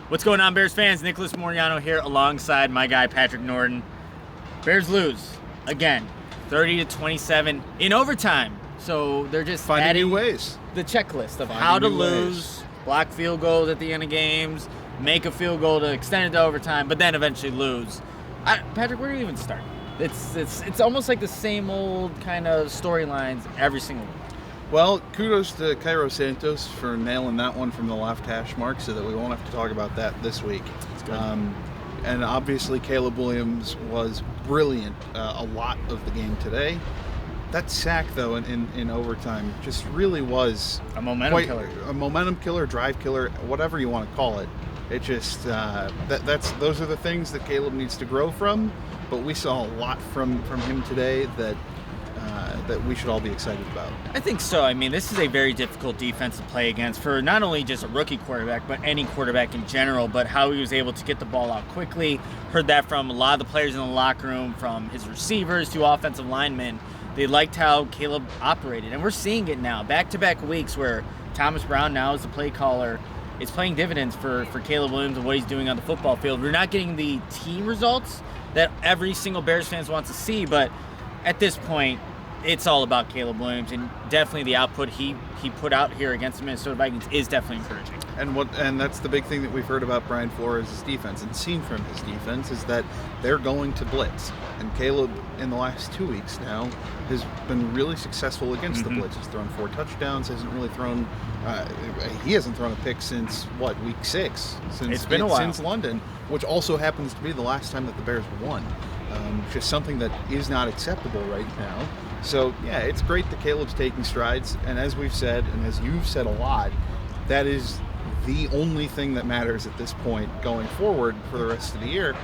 What's going on, Bears fans? Nicholas Moreano here alongside my guy, Patrick Norton. Bears lose again, 30-27 in overtime. So they're just finding adding new ways. The checklist of how to lose, block field goals at the end of games, make a field goal to extend it to overtime, but then eventually lose. Patrick, where do you even start? It's almost like the same old kind of storylines every single week. Well, kudos to Cairo Santos for nailing that one from the left hash mark so that we won't have to talk about that this week. That's good. And obviously Caleb Williams was brilliant a lot of the game today. That sack, though, in overtime just really was a momentum killer. A momentum killer, drive killer, whatever you want to call it. It just those are the things that Caleb needs to grow from. But we saw a lot from him today that we should all be excited about. I think so. I mean, this is a very difficult defense to play against for not only just a rookie quarterback, but any quarterback in general, but how he was able to get the ball out quickly. Heard that from a lot of the players in the locker room, from his receivers to offensive linemen. They liked how Caleb operated, and we're seeing it now. Back-to-back weeks where Thomas Brown now is the play caller. It's playing dividends for Caleb Williams and what he's doing on the football field. We're not getting the team results that every single Bears fan wants to see, but at this point, it's all about Caleb Williams, and definitely the output he put out here against the Minnesota Vikings is definitely encouraging. And that's the big thing that we've heard about Brian Flores' defense and seen from his defense is that they're going to blitz. And Caleb, in the last 2 weeks now, has been really successful against the blitz. He's thrown 4 touchdowns. Hasn't thrown a pick since week 6? It's been a while. Since London, which also happens to be the last time that the Bears won. Just something that is not acceptable right now. So, yeah, it's great that Caleb's taking strides. And as we've said, and as you've said a lot, that is the only thing that matters at this point going forward for the rest of the year.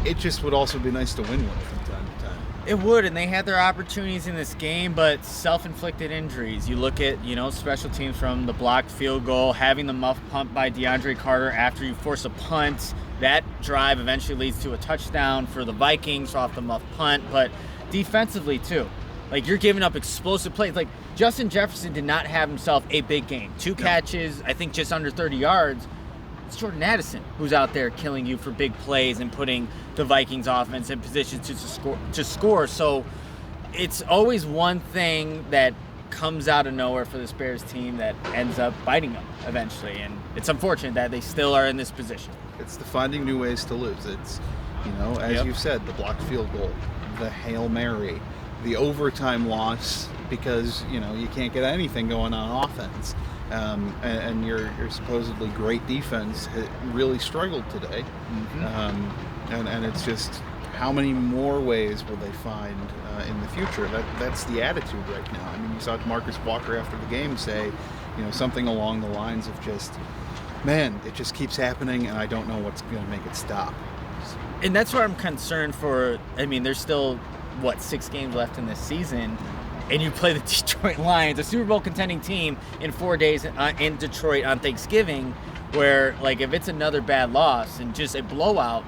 It just would also be nice to win one from time to time. It would, and they had their opportunities in this game, but self-inflicted injuries. You look at, special teams from the blocked field goal, having the muff punt by DeAndre Carter after you force a punt. That drive eventually leads to a touchdown for the Vikings off the muff punt, but defensively too. Like, you're giving up explosive plays. Like, Justin Jefferson did not have himself a big game. 2 catches, I think just under 30 yards. It's Jordan Addison who's out there killing you for big plays and putting the Vikings offense in positions to score. So it's always one thing that comes out of nowhere for this Bears team that ends up biting them eventually. And it's unfortunate that they still are in this position. It's the finding new ways to lose. It's, as you've said, the blocked field goal, the Hail Mary, the overtime loss because, you can't get anything going on offense. And your supposedly great defense really struggled today. And it's just how many more ways will they find in the future? That's the attitude right now. I mean, you saw Marcus Walker after the game say, something along the lines of just, man, it just keeps happening and I don't know what's going to make it stop. And that's where I'm concerned for. I mean, there's still, 6 games left in this season, and you play the Detroit Lions, a Super Bowl contending team, in 4 days in Detroit on Thanksgiving, where, if it's another bad loss and just a blowout,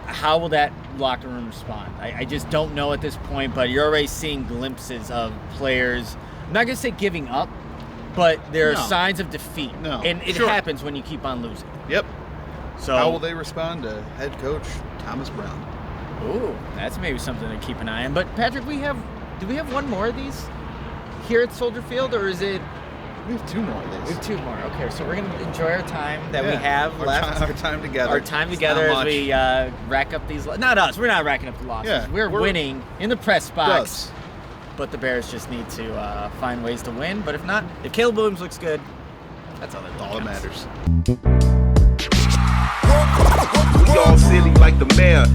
how will that locker room respond? I just don't know at this point, but you're already seeing glimpses of players, I'm not going to say giving up, but there are signs of defeat. No, and it happens when you keep on losing. Yep. So how will they respond to head coach Thomas Brown? Ooh, that's maybe something to keep an eye on. But, Patrick, do we have one more of these here at Soldier Field, or is it? We have 2 more of these. We have 2 more. Okay, so we're going to enjoy our time that we have left. Our time together. Our time together as we rack up these. Not us. We're not racking up the losses. Yeah, we're winning in the press box. Us. But the Bears just need to find ways to win. But if not, if Caleb Williams looks good, that's all that matters. We all silly like the mayor.